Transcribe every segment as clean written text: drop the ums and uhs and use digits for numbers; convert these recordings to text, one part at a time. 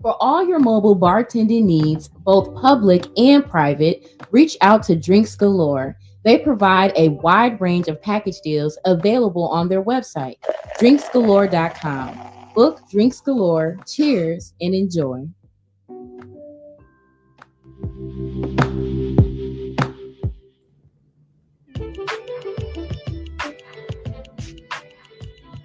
For all your mobile bartending needs, both public and private, reach out to Drinks Galore. They provide a wide range of package deals available on their website, drinksgalore.com. Book Drinks Galore. Cheers and enjoy.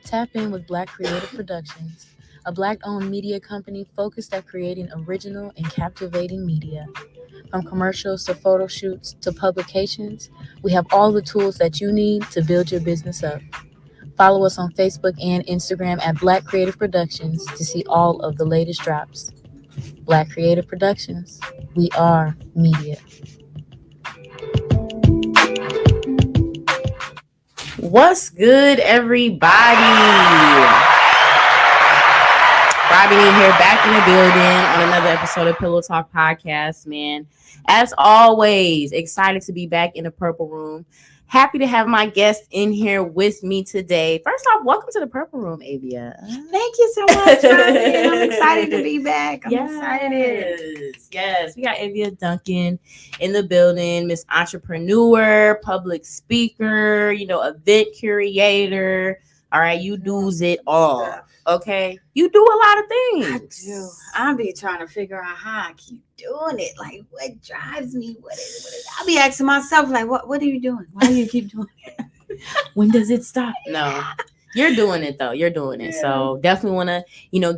Tap in with Black Creative Productions, a Black-owned media company focused at creating original and captivating media. From commercials to photo shoots to publications, we have all the tools that you need to build your business up. Follow us on Facebook and Instagram at Black Creative Productions to see all of the latest drops. Black Creative Productions, we are media. What's good, everybody? Robin here, back in the building on another episode of Pillow Talk Podcast, man. As always, excited to be back in the Purple Room. Happy to have my guest in here with me today. First off, welcome to the Purple Room, Avia. Thank you so much, Robin. I'm excited to be back. I'm excited. Yes, we got Avia Duncan in the building, Miss Entrepreneur, public speaker, event curator. All right, you do's it all. Okay, you do a lot of things. I do. I'll be trying to figure out how I keep doing it. Like, what drives me? What is? I'll be asking myself, like, what are you doing? Why do you keep doing it? When does it stop? No. You're doing it though. You're doing it. Yeah. So definitely want to,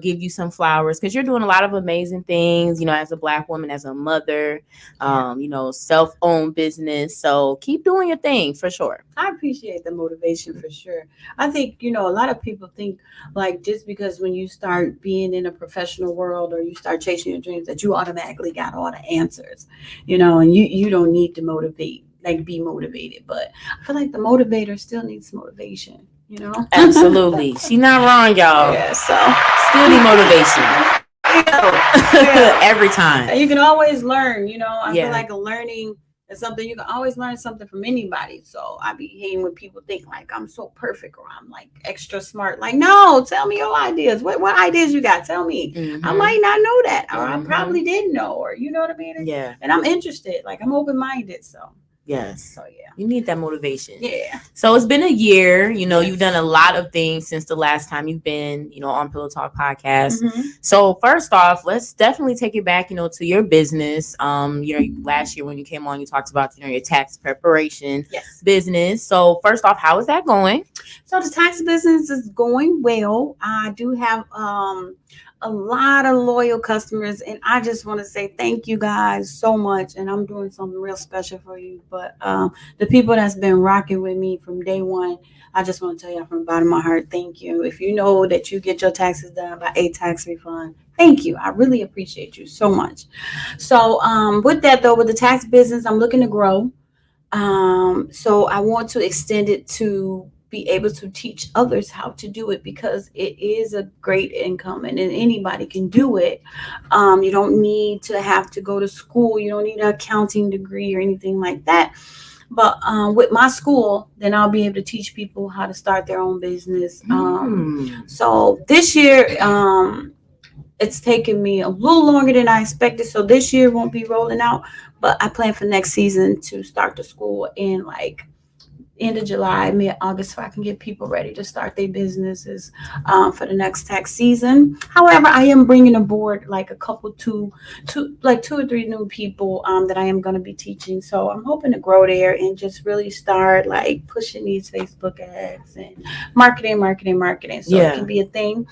give you some flowers because you're doing a lot of amazing things, as a Black woman, as a mother, self-owned business. So keep doing your thing for sure. I appreciate the motivation for sure. I think, a lot of people think like just because when you start being in a professional world or you start chasing your dreams that you automatically got all the answers, and you don't need to be motivated. But I feel like the motivator still needs motivation. Absolutely. She's not wrong, y'all. Yeah, so still need motivation. Every time. You can always learn, I feel like learning is something you can always learn something from anybody. So I be hating when people think like I'm so perfect or I'm like extra smart. Like, no, tell me your ideas. What ideas you got? Tell me. Mm-hmm. I might not know that, or I probably didn't know, or you know what I mean? Yeah. And I'm interested. Like I'm open-minded. So yes. So yeah. You need that motivation. Yeah. So it's been a year, yes. You've done a lot of things since the last time you've been, on Pillow Talk Podcast. Mm-hmm. So first off, let's definitely take it back, to your business. Last year when you came on, you talked about, your tax preparation business. So first off, how is that going? So the tax business is going well. I do have a lot of loyal customers, and I just want to say thank you guys so much. And I'm doing something real special for you. But the people that's been rocking with me from day one, I just want to tell you from the bottom of my heart, thank you. If you know that you get your taxes done by a tax refund, thank you. I really appreciate you so much. So with that though, with the tax business, I'm looking to grow. So I want to extend it to be able to teach others how to do it because it is a great income and anybody can do it. You don't need to have to go to school. You don't need an accounting degree or anything like that. But with my school, then I'll be able to teach people how to start their own business. So this year, it's taken me a little longer than I expected. So this year won't be rolling out, but I plan for next season to start the school in like end of July, mid-August, so I can get people ready to start their businesses for the next tax season. However, I am bringing aboard like a couple, two or three new people that I am going to be teaching. So I'm hoping to grow there and just really start like pushing these Facebook ads and marketing. So it can be a thing.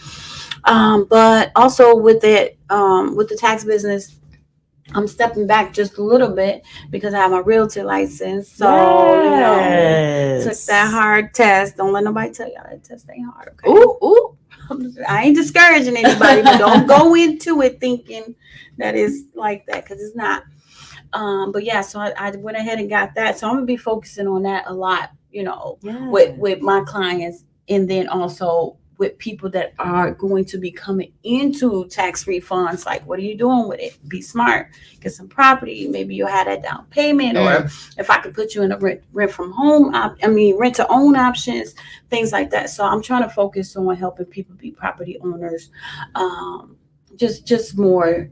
But also with it, with the tax business, I'm stepping back just a little bit because I have my realtor license. So, took that hard test. Don't let nobody tell y'all that test ain't hard, okay? Ooh. I ain't discouraging anybody, but don't go into it thinking that it's like that because it's not. But yeah, so I went ahead and got that. So I'm going to be focusing on that a lot, with my clients. And then also with people that are going to be coming into tax refunds, like what are you doing with it? Be smart, get some property. Maybe you'll have that down payment, or if I could put you in a rent from home, rent to own options, things like that. So I'm trying to focus on helping people be property owners just more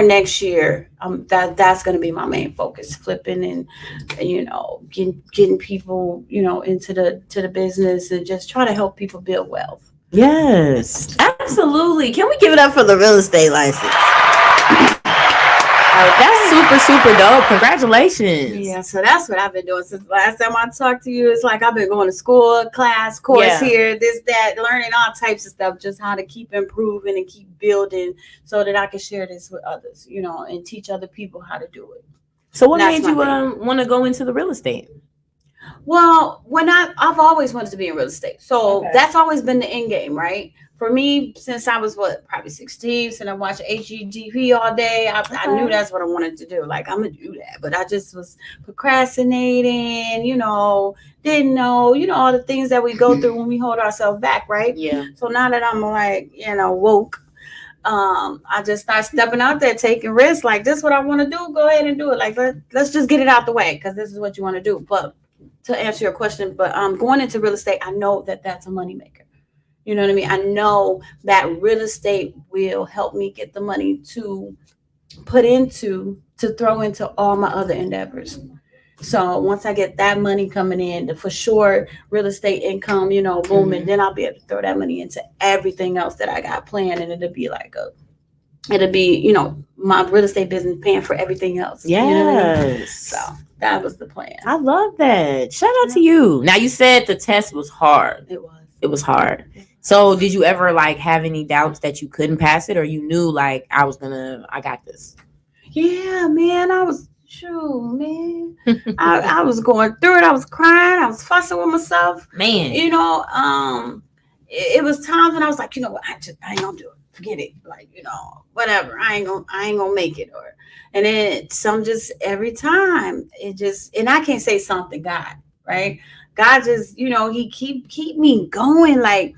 next year. That's going to be my main focus, flipping and getting people into the business and just try to help people build wealth. Yes, absolutely. Can we give it up for the real estate license? That's super dope. Congratulations. Yeah, so that's what I've been doing since the last time I talked to you. It's like I've been going to school, class, course here, this, that, learning all types of stuff, just how to keep improving and keep building so that I can share this with others, and teach other people how to do it. So what made you want to go into the real estate? Well, I've always wanted to be in real estate. So that's always been the end game, right? For me, since I was probably 16, and I watched HGTV all day, I knew that's what I wanted to do. Like, I'm going to do that. But I just was procrastinating, didn't know, all the things that we go through when we hold ourselves back, right? Yeah. So now that I'm like, woke, I just start stepping out there, taking risks. Like, this is what I want to do. Go ahead and do it. Like, let's just get it out the way because this is what you want to do. But to answer your question, going into real estate, I know that that's a moneymaker. You know what I mean? I know that real estate will help me get the money to throw into all my other endeavors. So once I get that money coming in, for sure, real estate income, booming, then I'll be able to throw that money into everything else that I got planned. And it'll be my real estate business paying for everything else. Yes. You know what I mean? So that was the plan. I love that. Shout out to you. Now, you said the test was hard. It was hard. So did you ever have any doubts that you couldn't pass it, or you knew I got this? Yeah, man, I was man. I was going through it. I was crying. I was fussing with myself. Man. It was times when I was like, I ain't gonna do it. Forget it. Like, whatever. I ain't gonna make it. And then just every time and I can't say something God, right? God just, he keep me going. Like,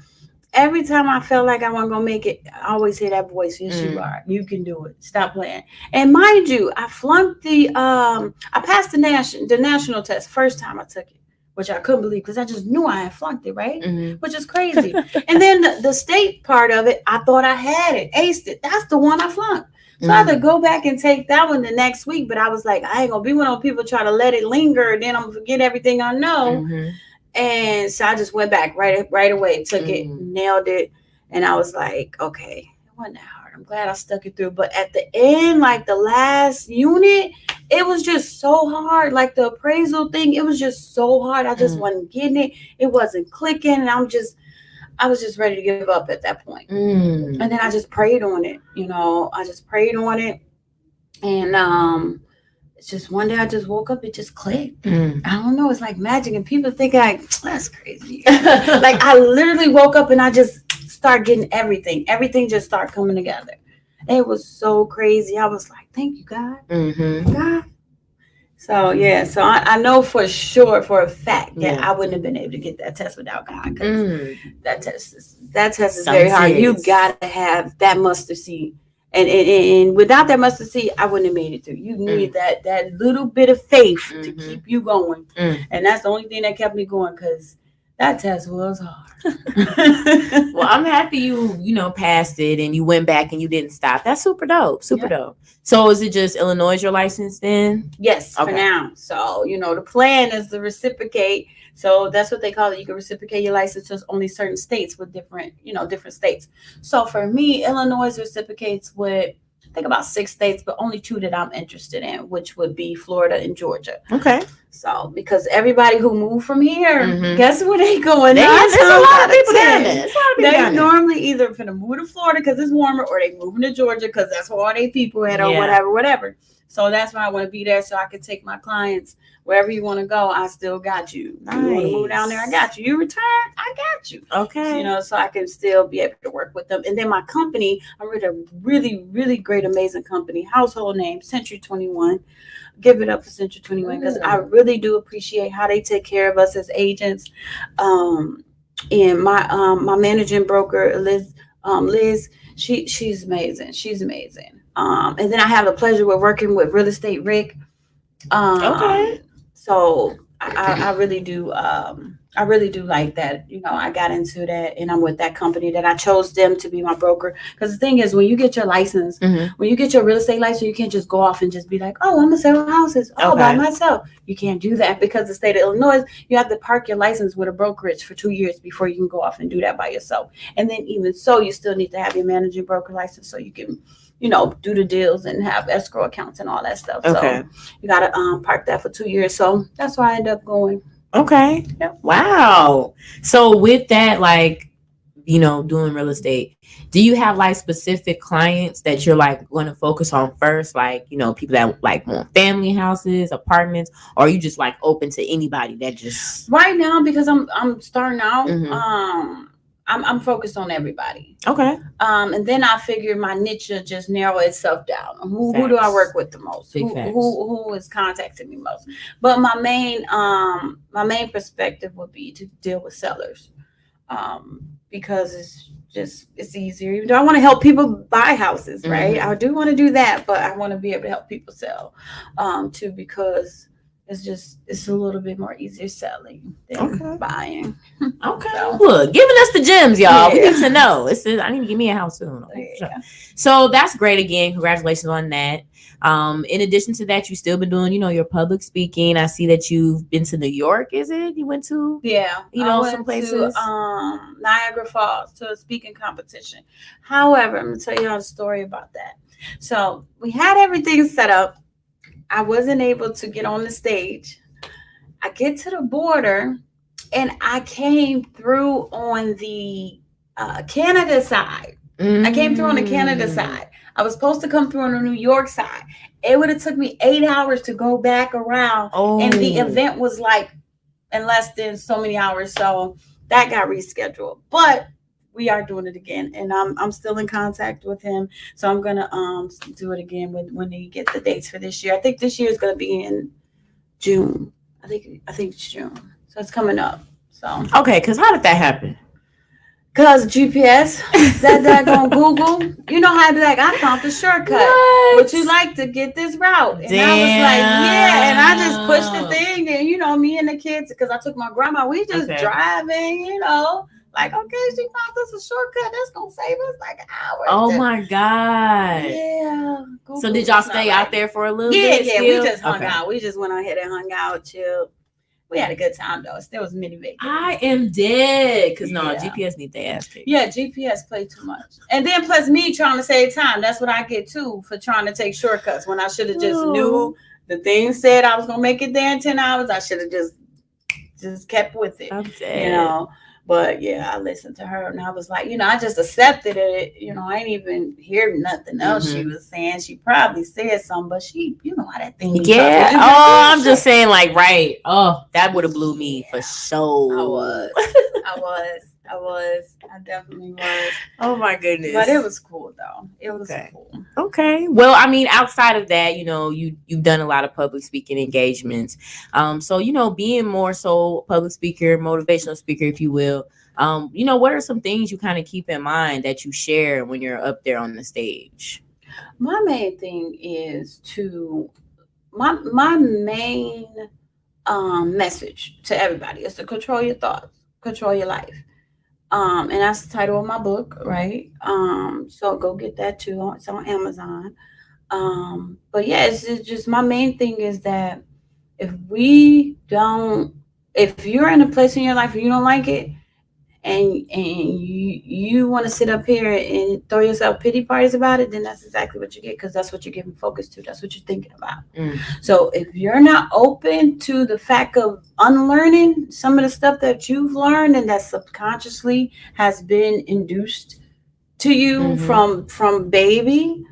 every time I felt like I wasn't gonna make it, I always hear that voice. Yes, you are. You can do it. Stop playing. And mind you, I flunked I passed the national test first time I took it, which I couldn't believe because I just knew I had flunked it, right? Which is crazy. And then the state part of it, I thought I had it, aced it. That's the one I flunked. So I had to go back and take that one the next week. But I was like, I ain't gonna be one of those people try to let it linger, and then I'm gonna forget everything I know. And so I just went back right away, took it, nailed it. And I was like, okay, it wasn't that hard. I'm glad I stuck it through. But at the end, the last unit, it was just so hard. Like the appraisal thing, it was just so hard. I just wasn't getting it. It wasn't clicking. And I was just ready to give up at that point. And then I just prayed on it. I just prayed on it. And it's just one day I just woke up, it just clicked. I don't know, it's like magic, and people think that's crazy. Like, I literally woke up and I just start getting everything just start coming together. It was so crazy. I was like, thank you, God. God. So yeah, so I know for sure, for a fact, that I wouldn't have been able to get that test without God, because that test is very hard. You gotta have that mustard seed. And without that mustard seed, I wouldn't have made it through. You needed that little bit of faith to keep you going. And that's the only thing that kept me going, because that test was hard. Well, I'm happy you passed it and you went back and you didn't stop. That's super dope. Dope. So is it just Illinois your license then? Yes, for now. So, the plan is to reciprocate. So that's what they call it. You can reciprocate your license to only certain states with different states. So for me, Illinois reciprocates with, I think, about 6 states, but only 2 that I'm interested in, which would be Florida and Georgia. Okay. So because everybody who moved from here, guess where they going? There's a lot of people down there. They normally either finna move to Florida because it's warmer, or they moving to Georgia because that's where all they people at, or whatever. So that's why I want to be there, so I can take my clients wherever you want to go. I still got you. Nice. You want to move down there? I got you. You return? I got you. Okay. So I can still be able to work with them. And then my company, I'm with a really, really great, amazing company, household name, Century 21. Give it up for Century 21, because I really do appreciate how they take care of us as agents. And my managing broker, Liz, she's amazing. She's amazing. And then I have the pleasure of working with Real Estate Rick. Okay. So I really do I really do like that. I got into that, and I'm with that company that I chose them to be my broker. Because the thing is, when you get your license, when you get your real estate license, you can't just go off and just be like, oh, I'm gonna sell houses all by myself. You can't do that because the state of Illinois, you have to park your license with a brokerage for 2 years before you can go off and do that by yourself. And then even so, you still need to have your managing broker license so you can, do the deals and have escrow accounts and all that stuff. So you gotta park that for 2 years. So that's why I ended up going. Okay. Yep. Wow. So with that, like, doing real estate, do you have like specific clients that you're like going to focus on first? Like, people that like want family houses, apartments, or are you just like open to anybody that just right now, because I'm starting out, I'm focused on everybody. Okay. And then I figure my niche will just narrow itself down. Who do I work with the most? Who is contacting me most? But my main perspective would be to deal with sellers, because it's easier. Even though I want to help people buy houses, right? I do want to do that, but I want to be able to help people sell, too, because it's a little bit more easier selling than buying. Okay. So, look, giving us the gems, y'all. We need to know. I need to give me a house soon. So that's great. Again, congratulations on that. In addition to that, you've still been doing, your public speaking. I see that you've been to New York. Is it? You went to? Yeah. I went some places. To Niagara Falls to a speaking competition. However, I'm gonna tell y'all a story about that. So we had everything set up. I wasn't able to get on the stage. I get to the border, and I came through on the Canada side. I came through on the Canada side. I was supposed to come through on the New York side. It would have took me 8 hours to go back around, and the event was like in less than so many hours. So that got rescheduled. But we are doing it again, and I'm still in contact with him. So I'm gonna do it again when he get the dates for this year. I think this year is gonna be in June. I think it's June. So it's coming up. So okay, because how did that happen? Because GPS, that on Google, you know how to be like, I found the shortcut. Would you like to get this route? And I was like, yeah. And I just pushed the thing, and me and the kids, because I took my grandma, we just driving, like, okay, she found us a shortcut. That's going to save us like an hour. Oh, my God. Yeah. Google. So did y'all stay out there for a little bit? Yeah, we just hung out. We just went ahead and hung out, chilled. We had a good time, though. There was mini vacation. I am dead. Because, GPS need their ass kicked. Yeah, GPS play too much. And then plus me trying to save time. That's what I get, too, for trying to take shortcuts. When I should have just knew the thing said I was going to make it there in 10 hours, I should have just kept with it. I'm dead. But yeah, I listened to her, and I was like, I just accepted it. I ain't even hear nothing else she was saying. She probably said something, but she, how that thing. Yeah. I'm just saying, like, right. Oh, that would have blew me for sure. I was. I definitely was. Oh my goodness. But it was cool though. It was cool. Okay. Well, I mean, outside of that, you've done a lot of public speaking engagements. So, being more so public speaker, motivational speaker, if you will, what are some things you kind of keep in mind that you share when you're up there on the stage? My main thing is my main message to everybody is to control your thoughts, control your life. And that's the title of my book, right? So go get that too. It's on Amazon. But yeah, it's just my main thing is that if you're in a place in your life where you don't like it, and you want to sit up here and throw yourself pity parties about it, then that's exactly what you get, because that's what you're giving focus to. That's what you're thinking about. So if you're not open to the fact of unlearning some of the stuff that you've learned and that subconsciously has been induced to you from baby,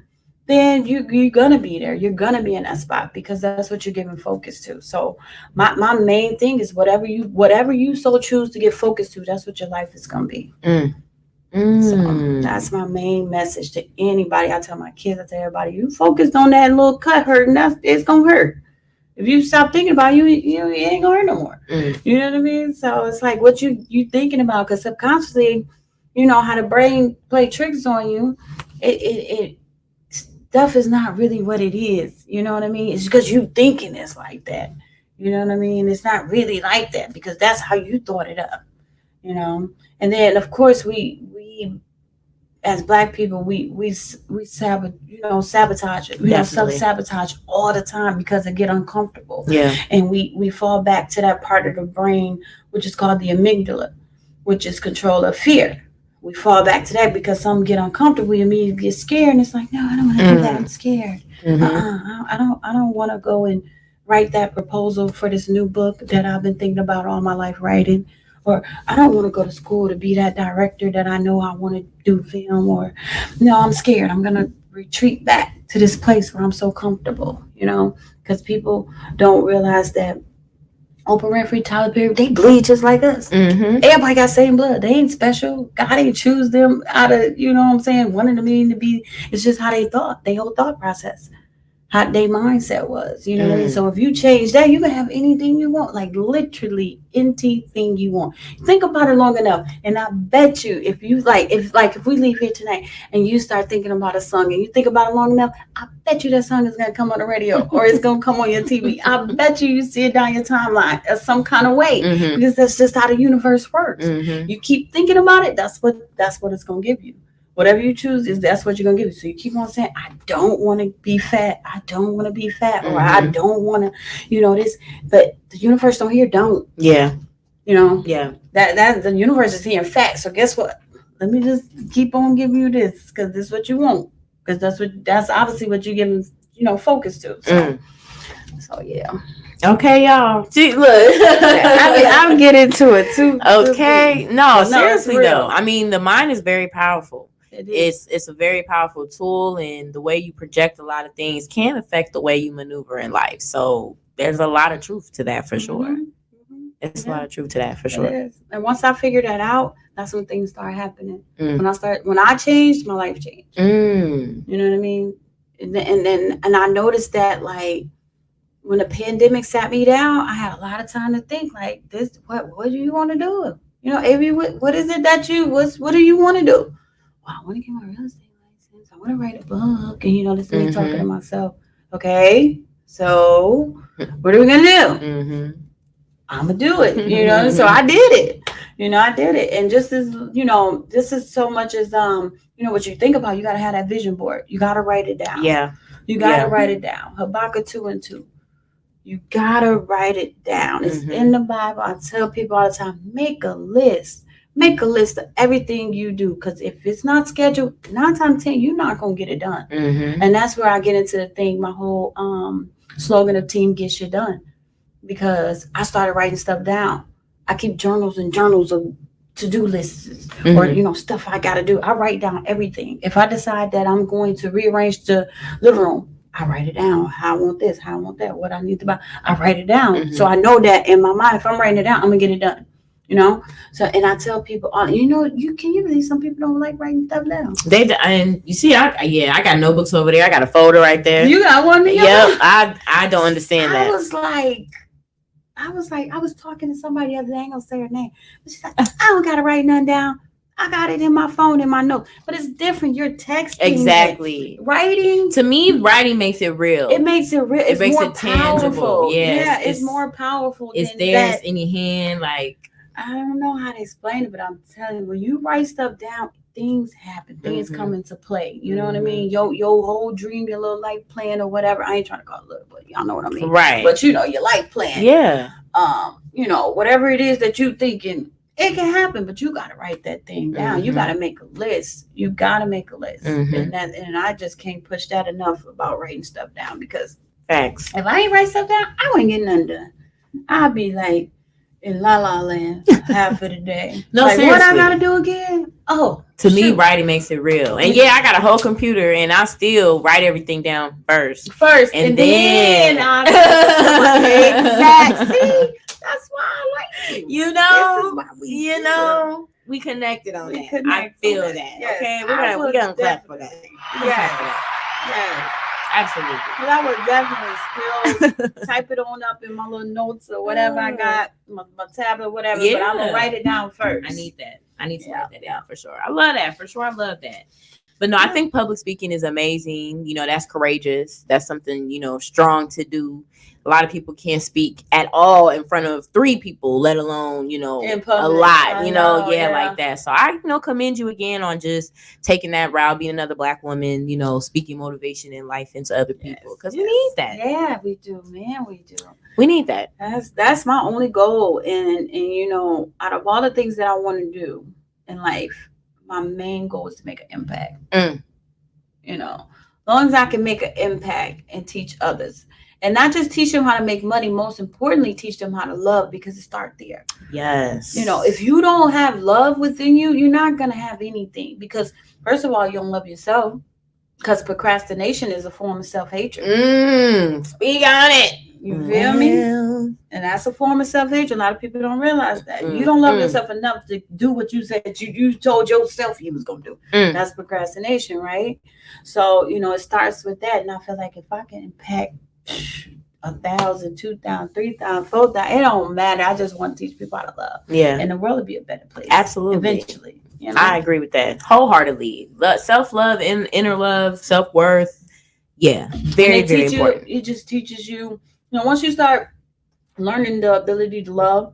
then you're gonna be there. You're gonna be in that spot because that's what you're giving focus to. So my main thing is whatever you so choose to give focus to, that's what your life is gonna be. So that's my main message to anybody. I tell my kids, I tell everybody, you focused on that little cut hurting, it's gonna hurt. If you stop thinking about it, you ain't gonna hurt no more. You know what I mean? So it's like what you thinking about, because subconsciously, how the brain play tricks on you. It stuff is not really what it is. You know what I mean? It's because you thinking it's like that. You know what I mean? It's not really like that because that's how you thought it up, you know. And then of course we as black people sabotage it. Self Definitely. sabotage all the time because it get uncomfortable, Yeah. and we fall back to that part of the brain which is called the amygdala, which is control of fear. We fall back to that because some get uncomfortable. We immediately get scared, and it's like, no, I don't want to do that. I'm scared. I don't want to go and write that proposal for this new book that I've been thinking about all my life writing. Or I don't want to go to school to be that director that I know I want to do film. Or no, I'm scared. I'm gonna retreat back to this place where I'm so comfortable. Because people don't realize that Oprah Winfrey, Tyler Perry, they bleed just like us. Everybody got same blood. They ain't special. God didn't choose them out of, what I'm saying, wanting to mean to be. It's just how they thought, their whole thought process, how their mindset was. You know what I mean? So if you change that, you can have anything you want, like literally anything you want. Think about it long enough, and I bet you, if we leave here tonight and you start thinking about a song and you think about it long enough, I bet you that song is gonna come on the radio or it's gonna come on your TV. I bet you see it down your timeline some kind of way, because that's just how the universe works. You keep thinking about it, that's what it's gonna give you. Whatever you choose that's what you're gonna give you. So you keep on saying, I don't want to be fat. I don't want to be fat, or I don't want to, this. But the universe don't hear don't. Yeah. Yeah. That the universe is hearing facts. So guess what? Let me just keep on giving you this because this is what you want. Because that's obviously what you're giving, focus to. So yeah. Okay, y'all. See, look. I'll get into it too. Okay. No, seriously it's real. though. I mean, the mind is very powerful. It is. It's a very powerful tool, and the way you project a lot of things can affect the way you maneuver in life. So there's a lot of truth to that for sure. It's a lot of truth to that for sure. It is. And once I figured that out, that's when things start happening. When I changed, my life changed. You know what I mean? And I noticed that, like, when the pandemic sat me down, I had a lot of time to think, like, this, what do you want to do? Avery, what is it that what do you want to do? Well, I want to get my real estate license. I want to write a book. And, this is me talking to myself. Okay, so what are we going to do? I'm going to do it, so I did it. I did it. And just as, this is so much as, what you think about, you got to have that vision board. You got to write it down. Yeah. You got to write it down. Habakkuk 2:2. You got to write it down. It's in the Bible. I tell people all the time, make a list. Make a list of everything you do. Because if it's not scheduled, 9 times 10, you're not going to get it done. And that's where I get into the thing, my whole slogan of Team Get Shit Done. Because I started writing stuff down. I keep journals and journals of to-do lists or, stuff I got to do. I write down everything. If I decide that I'm going to rearrange the living room, I write it down. How I want this, how I want that, what I need to buy. I write it down. So I know that in my mind, if I'm writing it down, I'm going to get it done. So, and I tell people, you believe some people don't like writing stuff down? And you see, I got notebooks over there. I got a folder right there. You got one? Yep. I don't understand that. I was talking to somebody the other day. I ain't gonna say her name. But she's like, I don't gotta write nothing down. I got it in my phone, in my notes. But it's different. You're texting. Exactly. Writing. To me, writing makes it real. It makes it real. It makes it tangible. Powerful. Yes, yeah, it's more powerful. It's there. It's in your hand. Like, I don't know how to explain it, but I'm telling you, when you write stuff down, things happen. Things come into play. You know what I mean? Your whole dream, your little life plan or whatever. I ain't trying to call it little, but y'all know what I mean. Right. But your life plan. Yeah. Whatever it is that you thinking, it can happen, but you got to write that thing down. You got to make a list. You got to make a list. And I just can't push that enough about writing stuff down, because facts. If I ain't write stuff down, I wouldn't get nothing done. I'll be like in La La Land half of the day. No, like, seriously. What I got to do again? Oh, to me, writing makes it real. And I got a whole computer, and I still write everything down first. And then exactly. That's why I like you. We connected on that. Connect I feel that. that. Yes. Okay, we're gonna clap for that. Yes. Absolutely. But I would definitely still type it on up in my little notes or whatever I got, my tablet, whatever. Yeah. But I'm gonna write it down first. I need that. I need to write that down for sure. I love that. For sure, I love that. But no, I think public speaking is amazing. That's courageous. That's something, strong to do. A lot of people can't speak at all in front of 3 people, let alone, In a public, lot, yeah. like that. So I, commend you again on just taking that route, being another Black woman, speaking motivation and life into other people. Because we need that. Yeah, we do, man. We do. We need that. That's my only goal. And out of all the things that I want to do in life, my main goal is to make an impact. As long as I can make an impact and teach others. And not just teach them how to make money, most importantly, teach them how to love, because it starts there. Yes. If you don't have love within you, you're not going to have anything. Because first of all, you don't love yourself, because procrastination is a form of self-hatred. Speak on it. You feel me? And that's a form of self-hatred. A lot of people don't realize that. You don't love yourself enough to do what you said you told yourself you was going to do. That's procrastination, right? So, it starts with that. And I feel like if I can impact 1,000, 2,000, 3,000, 4,000, it don't matter. I just want to teach people how to love. Yeah. And the world will be a better place. Absolutely. Eventually. I agree with that wholeheartedly. Self-love and inner love, self-worth. Yeah. Very, very important. It just teaches you, once you start learning the ability to love,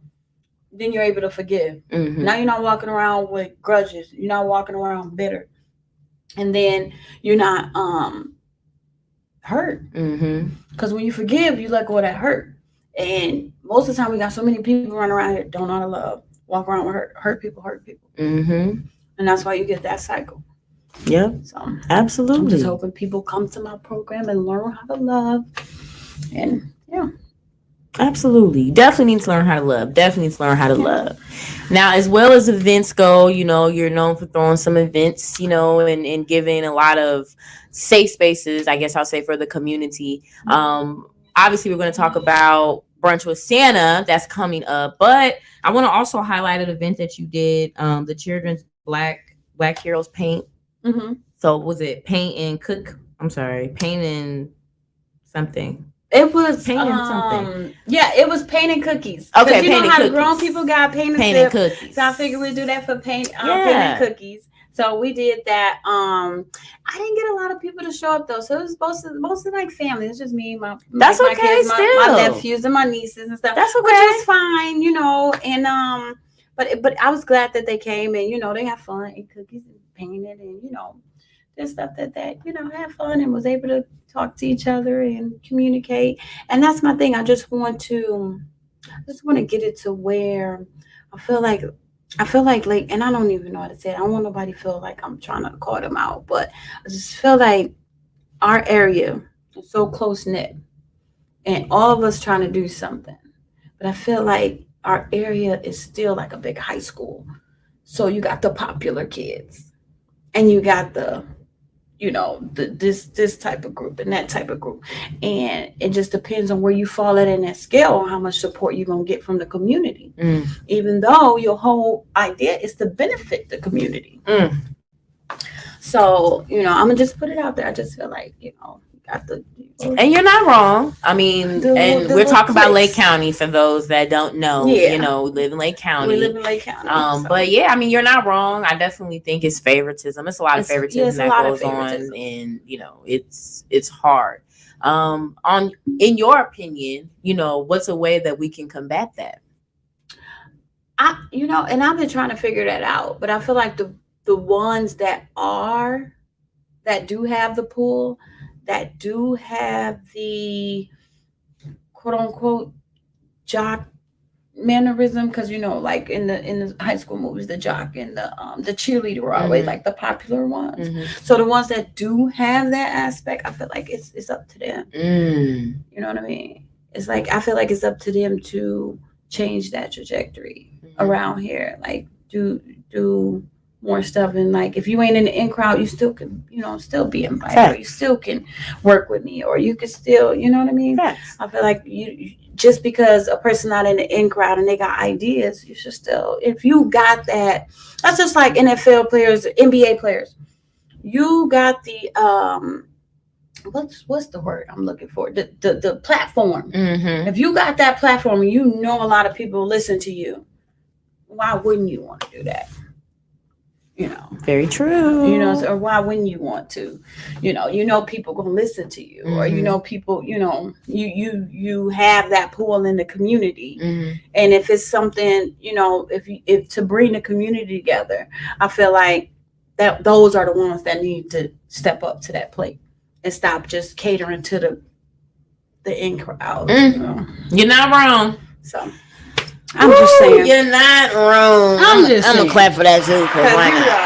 then you're able to forgive. Now you're not walking around with grudges. You're not walking around bitter. And then you're not hurt. Because when you forgive, you let go of that hurt. And most of the time, we got so many people running around here don't know how to love, walk around with hurt people. And that's why you get that cycle. Yep. So absolutely. I'm just hoping people come to my program and learn how to love. And yeah. Absolutely. Definitely need to learn how to love. Now, as well as events go, you're known for throwing some events, and giving a lot of safe spaces, I guess I'll say, for the community. Obviously, we're going to talk about Brunch with Santa that's coming up, but I want to also highlight an event that you did, the Children's Black Heroes Paint. So was it paint and something? It was painting something. Yeah, it was painting cookies. Okay, you know how cookies. Grown people got painting cookies. So I figured we'd do that for painting cookies. So we did that. I didn't get a lot of people to show up though, so it was mostly like family. It's just me, my kids, my nephews, and my nieces and stuff. That's okay. Which was fine, And but I was glad that they came and they had fun, ate cookies and painted and did stuff that had fun and was able to talk to each other and communicate. And that's my thing. I just want to get it to where I feel like, and I don't even know how to say it. I don't want nobody to feel like I'm trying to call them out, but I just feel like our area is so close knit and all of us trying to do something. But I feel like our area is still like a big high school. So you got the popular kids and you got the this type of group and that type of group, and it just depends on where you fall at in that scale on how much support you're gonna get from the community. Even though your whole idea is to benefit the community. So I'm gonna just put it out there. I just feel like got the and you're not wrong. I mean, we're talking about Lake County for those that don't know. We live in Lake County. So. But yeah, I mean, you're not wrong. I definitely think it's favoritism. It's a lot of favoritism that goes on, and it's hard. In your opinion, what's a way that we can combat that? And I've been trying to figure that out, but I feel like the ones that do have the pool, that do have the quote unquote jock mannerism, because like in the high school movies, the jock and the cheerleader are always like the popular ones. So the ones that do have that aspect, I feel like it's up to them. You know what I mean? It's like I feel like it's up to them to change that trajectory around here. Like do more stuff, and like if you ain't in the in crowd, you still can still be invited, or you still can work with me, or you can still what I mean. I feel like you just because a person not in the in crowd and they got ideas, you should still, if you got that. That's just like NFL players, NBA players. You got the what's the word I'm looking for, the platform. If you got that platform and a lot of people listen to you, why wouldn't you want to do that? You know, Very true. you know, or why wouldn't you want to? You know, people gonna listen to you, or you know, people, you know, you have that pull in the community, and if it's something, you know, if to bring the community together, I feel like that those are the ones that need to step up to that plate and stop just catering to the in crowd. You know? You're not wrong. So. I'm just saying. You're not wrong. I'm gonna clap for that too. Because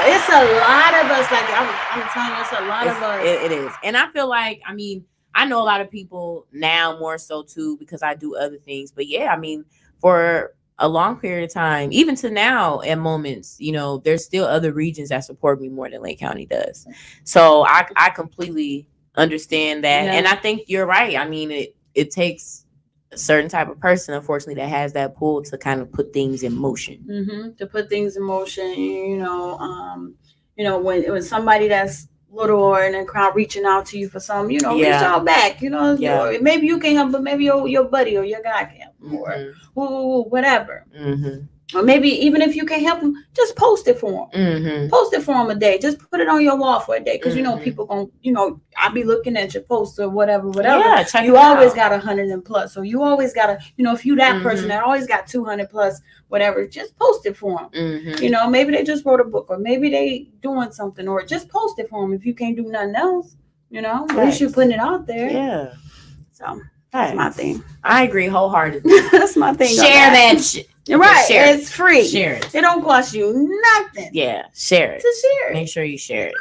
it's a lot of us. Like I'm telling you, it's a lot of us. It is, and I feel like, I mean, I know a lot of people now more so too because I do other things. But yeah, I mean, for a long period of time, even to now, at moments, you know, there's still other regions that support me more than Lake County does. So I completely understand that, and I think you're right. I mean, it takes a certain type of person, unfortunately, that has that pull to kind of put things in motion. To put things in motion, you know, when somebody that's little or in the crowd reaching out to you for something, you know, reach out back, you know, or maybe you can help, but maybe your buddy or your guy can help, or whatever. Or maybe even if you can't help them, just post it for them. Post it for them a day. Just put it on your wall for a day, because you know people gonna, you know, I'll be looking at your post or whatever. Yeah, check you it always out. got 100 and plus, so you always gotta, you know, if you that person that always got 200 plus, whatever, just post it for them. You know, maybe they just wrote a book, or maybe they doing something, or just post it for them if you can't do nothing else. You know, at least you're putting it out there. Yeah. So that's my thing. I agree wholeheartedly. That's my thing. Share that shit. Right, Share it's free. Share it. It don't cost you nothing. Yeah, share it. To share it. Make sure you share it.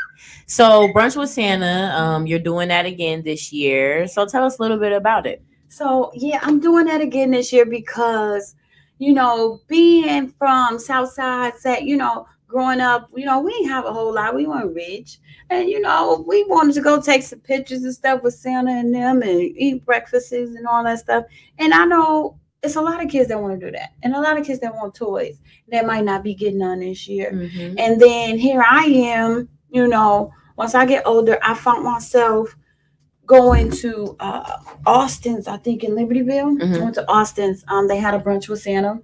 So, Brunch with Santa, you're doing that again this year. So, tell us a little bit about it. So, yeah, I'm doing that again this year because, you know, being from Southside, you know, growing up, you know, we didn't have a whole lot. We weren't rich. And, you know, we wanted to go take some pictures and stuff with Santa and them and eat breakfasts and all that stuff. And I know it's a lot of kids that want to do that, and a lot of kids that want toys that might not be getting none this year. And then here I am, you know, once I get older, I found myself going to Austin's, I think in Libertyville. I went to Austin's. They had a brunch with Santa.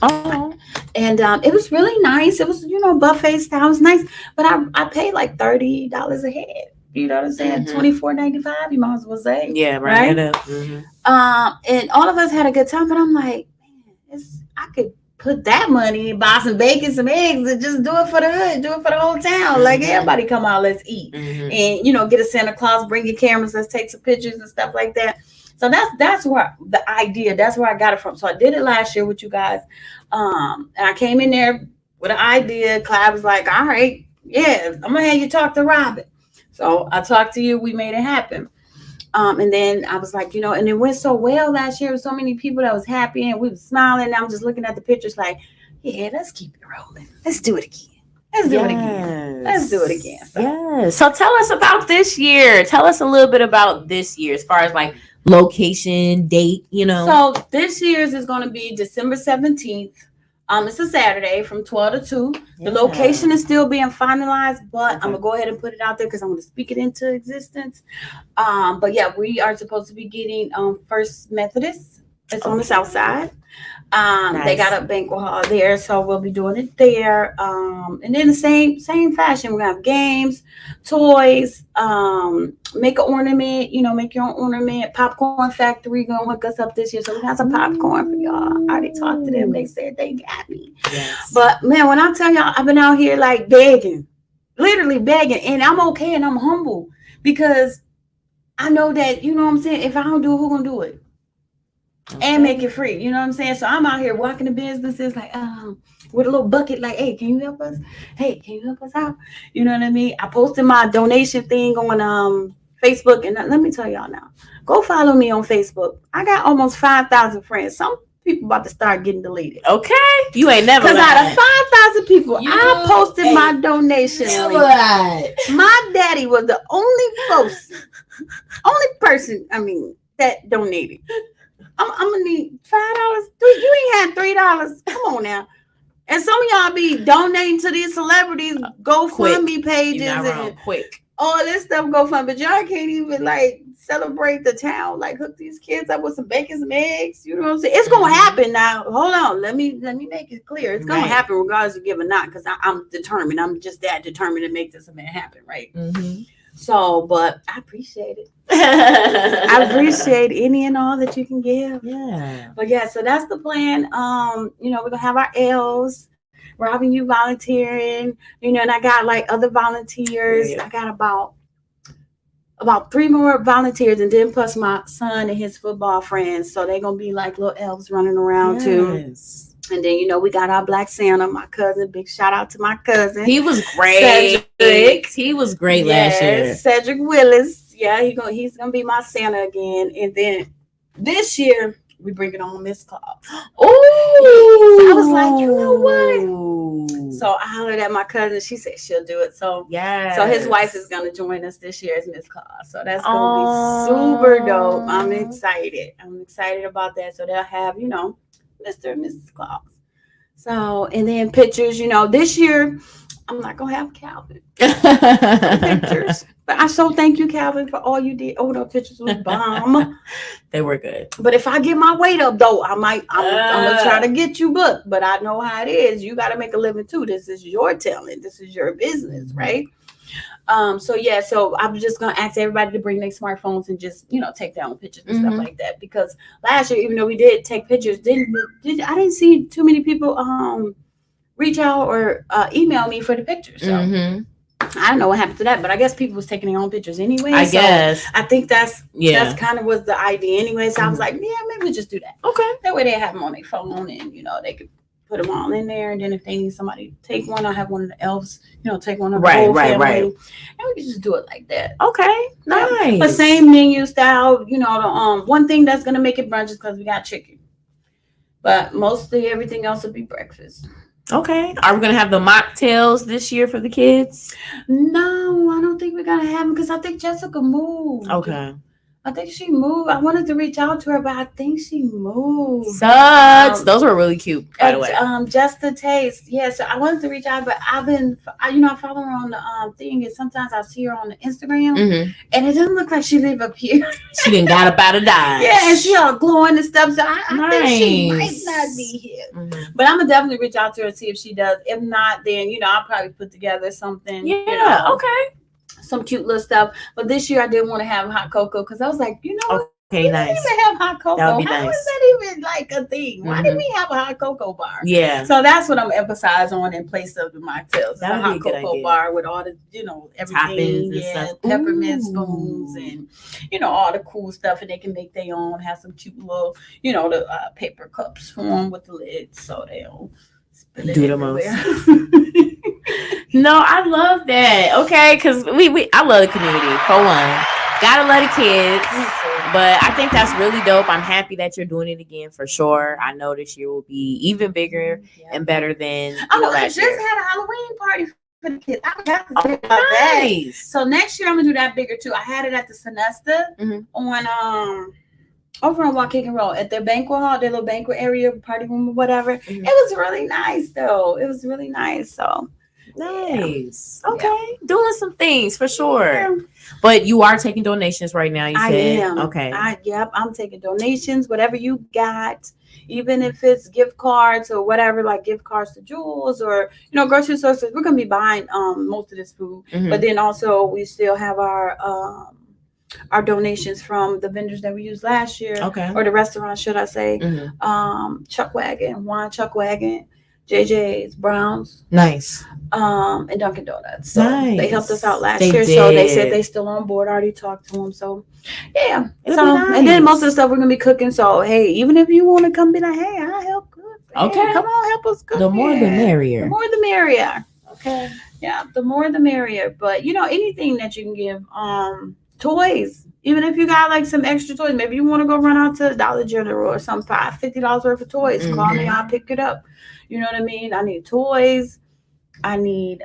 Oh, and it was really nice. It was, you know, buffet style. It was nice, but I paid like $30 a head. You know what I'm saying? $24.95. You might as well say. Yeah, right. And all of us had a good time, but I'm like, man, I could put that money, buy some bacon, some eggs, and just do it for the hood, do it for the whole town. Like, everybody come out, let's eat, and you know, get a Santa Claus, bring your cameras, let's take some pictures and stuff like that. So that's where the idea, that's where I got it from. So I did it last year with you guys, and I came in there with an idea. Clyde was like, all right, yeah, I'm gonna have you talk to Robin. So I talked to you, we made it happen. And then I was like, you know, and it went so well last year with so many people that was happy, and we were smiling. I'm just looking at the pictures like, yeah, let's keep it rolling. Let's do it again. Let's do it again. Let's do it again. So tell us about this year. Tell us a little bit about this year as far as like location, date, you know. So this year's is going to be December 17th. It's a Saturday from 12 to 2. The location is still being finalized, but I'm gonna go ahead and put it out there because I'm gonna speak it into existence. But yeah, we are supposed to be getting First Methodist. It's on the south side. They got a banquet hall there, so we'll be doing it there. And then the same fashion, we're gonna have games, toys, make an ornament, you know, make your own ornament. Popcorn factory gonna hook us up this year, so we got some popcorn for y'all. I already talked to them, they said they got me. But man, when I tell y'all, I've been out here like begging, literally begging, and I'm okay and I'm humble because I know that, you know what I'm saying, if I don't do it, who gonna do it? And make it free, you know what I'm saying? So I'm out here walking the businesses like, with a little bucket, like, hey, can you help us? Hey, can you help us out? You know what I mean? I posted my donation thing on Facebook, and let me tell y'all now, go follow me on Facebook. I got almost 5,000 friends. Some people about to start getting deleted. Okay, you ain't never. Because out of 5,000 people, I posted my donation link. My daddy was the only person, that donated. I'm gonna need $5. You ain't had $3. Come on now. And some of y'all be donating to these celebrities GoFundMe pages and quick. all this stuff GoFundMe, but y'all can't even like celebrate the town, like hook these kids up with some bacon, some eggs. You know what I'm saying? It's gonna happen now. Hold on, let me make it clear. It's gonna happen regardless of give or not, because I'm determined. I'm just that determined to make this event happen, right? So, but I appreciate it. I appreciate any and all that you can give. Yeah. But yeah, so that's the plan. You know, we're gonna have our L's. Robin, you volunteering, you know, and I got like other volunteers. I got about 3 more volunteers, and then plus my son and his football friends. So they're gonna be like little elves running around too. And then, you know, we got our Black Santa, my cousin. Big shout out to my cousin. He was great. Cedric. He was great last year. Cedric Willis. Yeah, he's gonna be my Santa again. And then this year we bring it on Miss Claus. Oh, so I was like, you know what? So I hollered at my cousin. She said she'll do it. So so his wife is gonna join us this year as Miss Claus. So that's gonna be super dope. I'm excited. I'm excited about that. So they'll have, you know, Mr. and Mrs. Claus. So, and then pictures, you know, this year I'm not gonna have Calvin pictures, but I so thank you, Calvin, for all you did. Oh, those pictures was bomb. They were good. But if I get my weight up though, I'm gonna try to get you booked. But I know how it is. You got to make a living too. This is your talent. This is your business, right? So I'm just gonna ask everybody to bring their smartphones and just, you know, take down pictures and stuff like that. Because last year, even though we did take pictures, I didn't see too many people reach out or email me for the pictures. So I don't know what happened to that, but I guess people was taking their own pictures anyway. I guess. I think that's kind of was the idea anyway. So I was like, yeah, maybe we'll just do that. Okay. That way they have them on their phone, and you know they could put them all in there, and then if they need somebody to take one, I'll have one of the elves, you know, take one of the whole family. And we can just do it like that. Okay, nice. The same menu style, you know. The one thing that's gonna make it brunch is because we got chicken, but mostly everything else will be breakfast. Okay. Are we gonna have the mocktails this year for the kids? No, I don't think we're gonna have them because I think Jessica moved. Okay. I think she moved. I wanted to reach out to her, but I think she moved. Sucks. Those were really cute, by the way. Just the taste. Yeah, so I wanted to reach out, but I follow her on the thing, and sometimes I see her on the Instagram, and it doesn't look like she live up here. She didn't got up out of Dodge. Yeah, and she all glowing and stuff, so I think she might not be here. But I'm going to definitely reach out to her and see if she does. If not, then, you know, I'll probably put together something. Yeah, you know, okay. Some cute little stuff. But this year I didn't want to have hot cocoa because I was like, you know, okay, nice. Didn't even have hot cocoa. How is that even like a thing? Why didn't we have a hot cocoa bar? Yeah. So that's what I'm emphasizing on in place of the mocktails. The hot cocoa bar with all the, you know, everything. Toppings and peppermint spoons and, you know, all the cool stuff. And they can make their own, have some cute little, you know, the paper cups for them with the lids so they don't do the most. No, I love that. Okay, because I love the community for one. Gotta love the kids, but I think that's really dope. I'm happy that you're doing it again for sure. I know this year will be even bigger and better than last year. I just had a Halloween party for the kids. I forgot to say about that. So next year I'm gonna do that bigger too. I had it at the Sonesta on over on Waukegan Road at their banquet hall, their little banquet area, party room or whatever. It was really nice though. It was really nice. So nice. Okay. Doing some things for sure. Yeah. But you are taking donations right now, you said? I am. Okay. I'm taking donations, whatever you got, even if it's gift cards or whatever, like gift cards to Jewels or, you know, grocery stores. We're going to be buying most of this food. But then also we still have our donations from the vendors that we used last year, or the restaurant, should I say, Chuck Wagon, Wine Chuck Wagon, JJ's, Browns, nice, and Dunkin' Donuts. So they helped us out last year. So they said they still on board. I already talked to them. So yeah. And then most of the stuff we're gonna be cooking. So hey, even if you want to come, be like, hey, I'll help cook. Okay, come on, help us cook. The more the merrier. The more the merrier. Okay. Yeah, the more the merrier. But you know, anything that you can give, toys. Even if you got like some extra toys, maybe you want to go run out to Dollar General or some $50 worth of toys. Call me, I'll pick it up. You know what I mean? I need toys. I need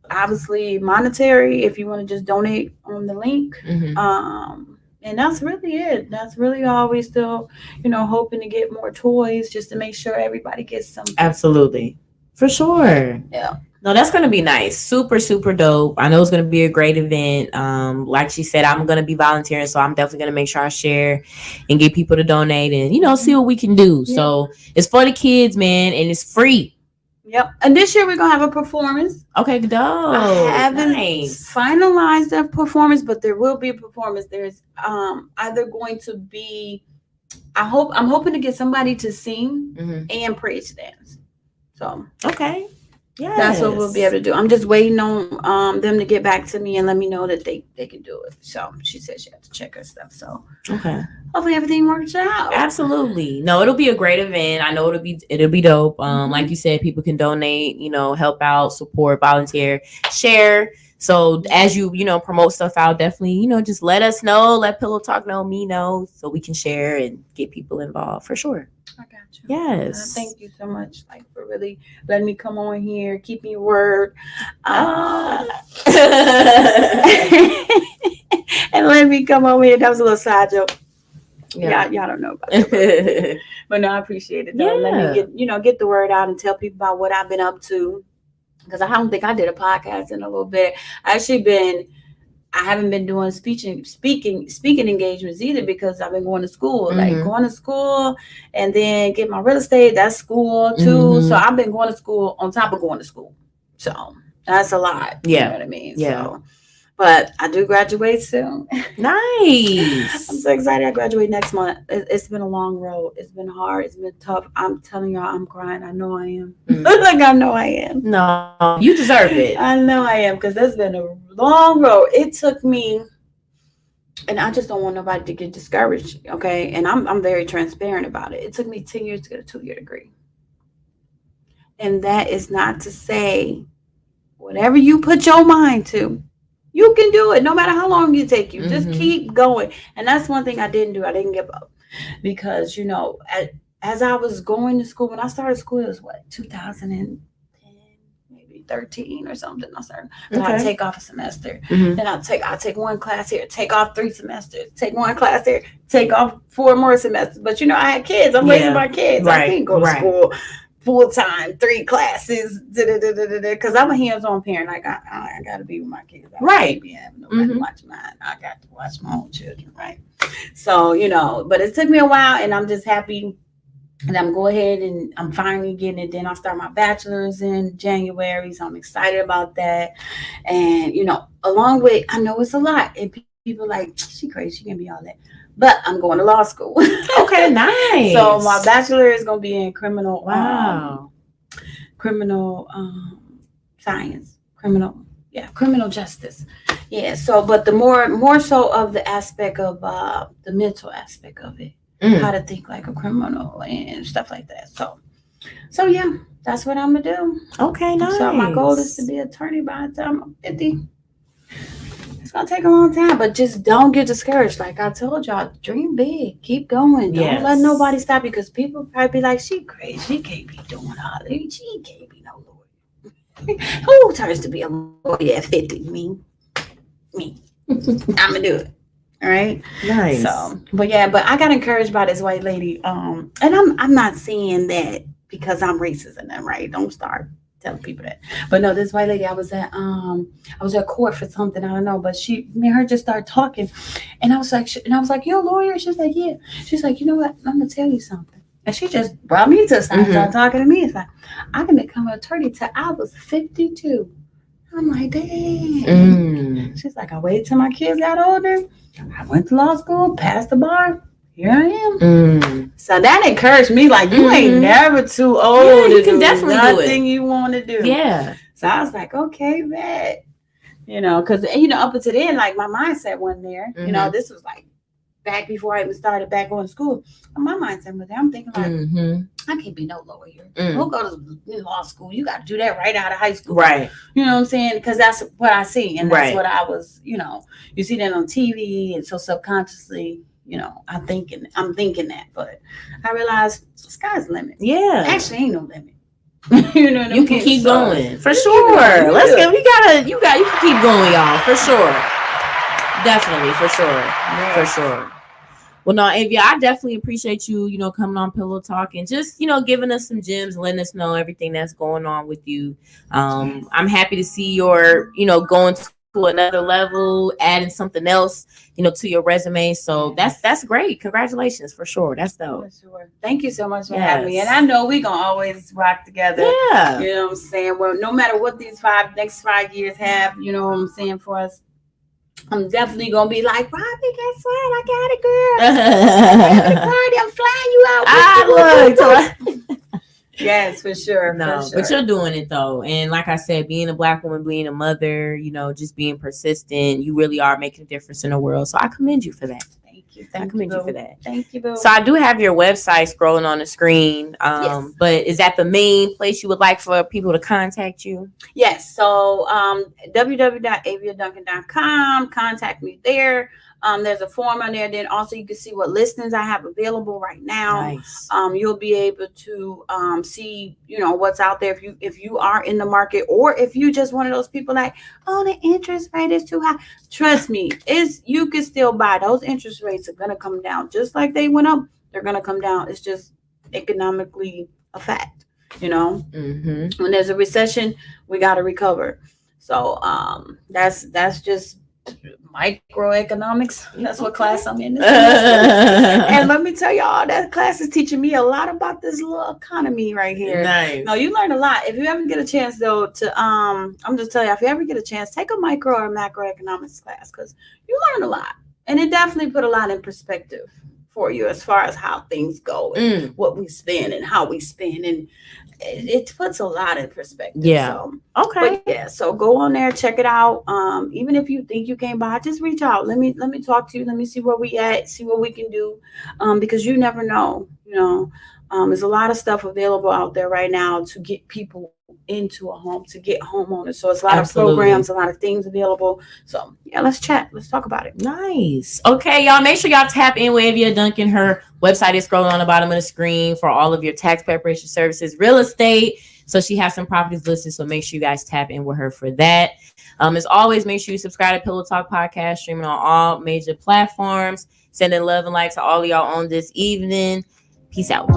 obviously monetary if you want to just donate on the link. And that's really it. That's really all. We still, you know, hoping to get more toys just to make sure everybody gets something. Absolutely. For sure. Yeah. No, that's gonna be nice. Super, super dope. I know it's gonna be a great event. Like she said, I'm gonna be volunteering, so I'm definitely gonna make sure I share and get people to donate and see what we can do. Yeah. So it's for the kids, man, and it's free. Yep. And this year we're gonna have a performance. Okay, dope. I haven't Nice. finalized the performance, but there will be a performance. There's either going to be I'm hoping to get somebody to sing and praise dance. So Okay. Yeah. that's what we'll be able to do. I'm just waiting on them to get back to me and let me know that they can do it. So she said she had to check her stuff. So Okay. hopefully everything works out. Absolutely. No, it'll be a great event. I know it'll be dope. Like you said, people can donate, help out, support, volunteer, share. So as you promote stuff out, definitely, just let us know, let Pillow Talk know, me know, so we can share and get people involved for sure. I got you. Yes. Thank you so much, for really letting me come on here, keeping your word, and let me come over here. That was a little side joke. Yeah, y'all don't know about that, but no, I appreciate it. Though. Yeah. Let me get the word out and tell people about what I've been up to. Because I don't think I did a podcast in a little bit. I haven't been doing speaking engagements either because I've been going to school, going to school and then get my real estate. That's school too. So I've been going to school on top of going to school. So that's a lot. Yeah. You know what I mean? Yeah. So, but I do graduate soon. Nice. I'm so excited. I graduate next month. It's been a long road. It's been hard. It's been tough. I'm telling y'all, I'm crying. I know I am. I know I am. No, you deserve it. I know I am because it's been a long road. It took me, and I just don't want nobody to get discouraged. Okay, and I'm very transparent about it. It took me 10 years to get a 2-year degree, and that is not to say whatever you put your mind to. You can do it no matter how long it take you. Just keep going. And that's one thing I didn't do. I didn't give up because, as I was going to school, when I started school, it was 2010, maybe 13 or something. I started. But I take off a semester. Then I take one class here, take off 3 semesters, take one class here, take off 4 more semesters. But I had kids. I'm raising my kids. Right. I can't go to school full time, 3 classes, because I'm a hands-on parent. Like I gotta be with my kids. I can't be having nobody watch mine. I got to watch my own children, right? So but it took me a while, and I'm just happy. And I'm go ahead and I'm finally getting it. Then I'll start my bachelor's in January, so I'm excited about that. And along with, I know it's a lot, and people like, she crazy, she can be all that. But I'm going to law school. Okay, nice. So my bachelor is going to be in criminal. Criminal science. Criminal justice. Yeah. So, but the more so of the aspect of the mental aspect of it, how to think like a criminal and stuff like that. So yeah, that's what I'm gonna do. Okay, nice. So my goal is to be an attorney by the time I'm 50. It's gonna take a long time, but just don't get discouraged. Like I told y'all, dream big, keep going. Don't let nobody stop you, because people probably be like, she crazy, she can't be doing all that. She can't be no lawyer. Who turns to be a lawyer at 50? Me. I'm gonna do it. All right. Nice. So, but I got encouraged by this white lady. And I'm not saying that because I'm racist and that, right? Don't start telling people that. But no, this white lady, I was at court for something, I don't know, but me and her just started talking, and I was like, you're a lawyer? She's like, yeah. She's like, you know what? I'm gonna tell you something. And she just brought me to the side, started talking to me. It's like, I can become an attorney till I was 52. I'm like, dang. She's like, I waited till my kids got older. I went to law school, passed the bar. Here I am. So that encouraged me. Like, you ain't never too old to do nothing you want to do. Yeah. So I was like, okay, man. Because, up until then, like, my mindset wasn't there. This was like back before I even started back going to school. My mindset was there. I'm thinking like, I can't be no lawyer. Don't go to law school. You got to do that right out of high school. Right. You know what I'm saying? Because that's what I see. And that's what I was, you see that on TV. And so subconsciously, I'm thinking that. But I realized the sky's the limit. Yeah. Actually, ain't no limit. You can keep going. For sure. You can keep going, y'all. For sure. Definitely, for sure. Yeah. For sure. Well, no, Avia, I definitely appreciate you, coming on Pillow Talk and just, giving us some gems, letting us know everything that's going on with you. I'm happy to see your, going to another level, adding something else, to your resume. So that's great. Congratulations for sure. That's dope. For sure. Thank you so much for having me. And I know we're gonna always rock together. Yeah. You know what I'm saying? Well, no matter what these next 5 years have, you know what I'm saying, for us, I'm definitely gonna be like, Robbie, guess what? I got it, girl. I'm party. I'm flying you out. Look. Yes, for sure. No, for sure. But you're doing it though. And like I said, being a Black woman, being a mother, just being persistent, you really are making a difference in the world. So I commend you for that. Thank you. I commend you for that. Thank you, Boo. So I do have your website scrolling on the screen. Yes. But is that the main place you would like for people to contact you? Yes. So www.aviaduncan.com. Contact me there. There's a form on there. Then also you can see what listings I have available right now. Nice. You'll be able to see, what's out there if you are in the market, or if you just one of those people like, oh, the interest rate is too high. Trust me, you can still buy. Those interest rates are gonna come down just like they went up. They're gonna come down. It's just economically a fact. Mm-hmm. When there's a recession, we got to recover. So that's just microeconomics. That's what class I'm in this semester. And let me tell y'all, that class is teaching me a lot about this little economy right here. Nice. No, you learn a lot. If you ever get a chance though to I'm just telling you, if you ever get a chance, take a micro or macroeconomics class, because you learn a lot, and it definitely put a lot in perspective for you as far as how things go and what we spend and how we spend, and it puts a lot in perspective. Yeah. So, okay. But yeah, so go on there, check it out. Even if you think you can't buy, just reach out. Let me talk to you. Let me see where we at, see what we can do. Because you never know, there's a lot of stuff available out there right now to get people into a home, to get homeowners. So it's a lot of programs, a lot of things available. So yeah, let's chat. Let's talk about it. Nice. Okay, y'all, make sure y'all tap in with Avia Duncan. Her website is scrolling on the bottom of the screen for all of your tax preparation services, real estate. So she has some properties listed. So make sure you guys tap in with her for that. As always, make sure you subscribe to Pillow Talk Podcast, streaming on all major platforms. Sending love and light to all of y'all on this evening. Peace out.